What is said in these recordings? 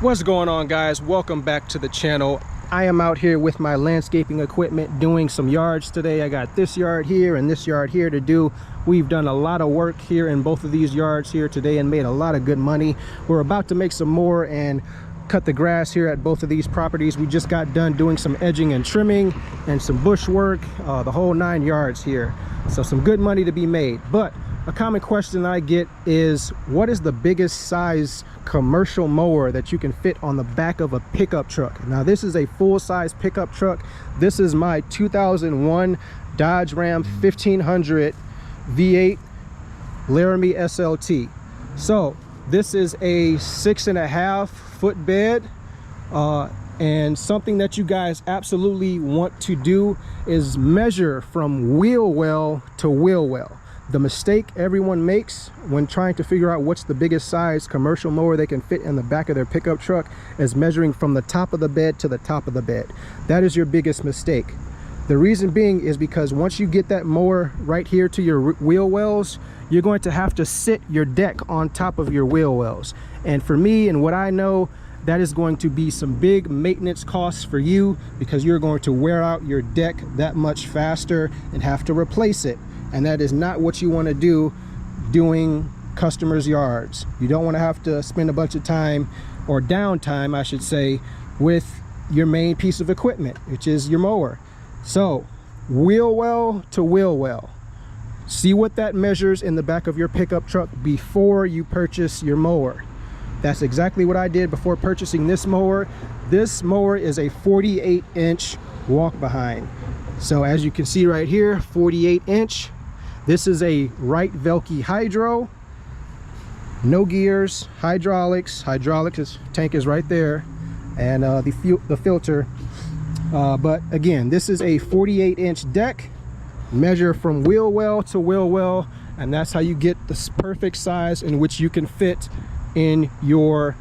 What's going on, guys? Welcome back to the channel. I am out here with my landscaping equipment doing some yards today. I got this yard here and this yard here to do. We've done a lot of work here in both of these yards here today and made a lot of good money. We're about to make some more and cut the grass here at both of these properties. We just got done doing some edging and trimming and some bush work, the whole 9 yards here. So some good money to be made. But a common question I get is, what is the biggest size commercial mower that you can fit on the back of a pickup truck? Now, this is a full-size pickup truck. This is my 2001 Dodge Ram 1500 V8 Laramie SLT. So this is a 6.5 foot bed, and something that you guys absolutely want to do is measure from Wheelwell to Wheelwell. The mistake everyone makes when trying to figure out what's the biggest size commercial mower they can fit in the back of their pickup truck is measuring from the top of the bed to the top of the bed. That is your biggest mistake. The reason being is because once you get that mower right here to your wheel wells, you're going to have to sit your deck on top of your wheel wells. And for me and what I know, that is going to be some big maintenance costs for you, because you're going to wear out your deck that much faster and have to replace it. And that is not what you want to do doing customers' yards. You don't want to have to spend a bunch of time, or downtime I should say, with your main piece of equipment, which is your mower. So Wheelwell to Wheelwell. See what that measures in the back of your pickup truck before you purchase your mower. That's exactly what I did before purchasing this mower. This mower is a 48-inch walk behind. So as you can see right here, 48-inch. This is a Wright Velke Hydro, no gears, hydraulics. Tank is right there, and the filter. But again, this is a 48-inch deck. Measure from Wheelwell to Wheelwell, and that's how you get the perfect size in which you can fit in your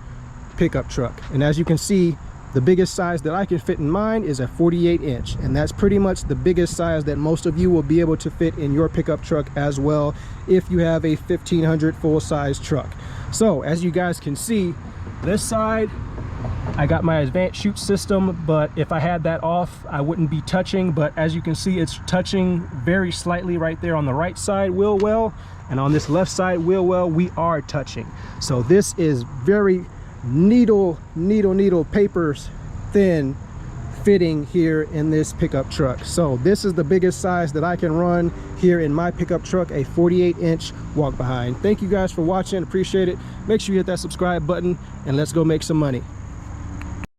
pickup truck. And as you can see, the biggest size that I can fit in mine is a 48-inch, and that's pretty much the biggest size that most of you will be able to fit in your pickup truck as well, if you have a 1500 full-size truck. So as you guys can see, this side I got my advanced chute system, but if I had that off I wouldn't be touching. But as you can see, it's touching very slightly right there on the right side wheel well, and on this left side wheel well we are touching. So this is very needle papers thin fitting here in this pickup truck. So this is the biggest size that I can run here in my pickup truck, a 48-inch walk behind. Thank you guys for watching, appreciate it. Make sure you hit that subscribe button, and let's go make some money.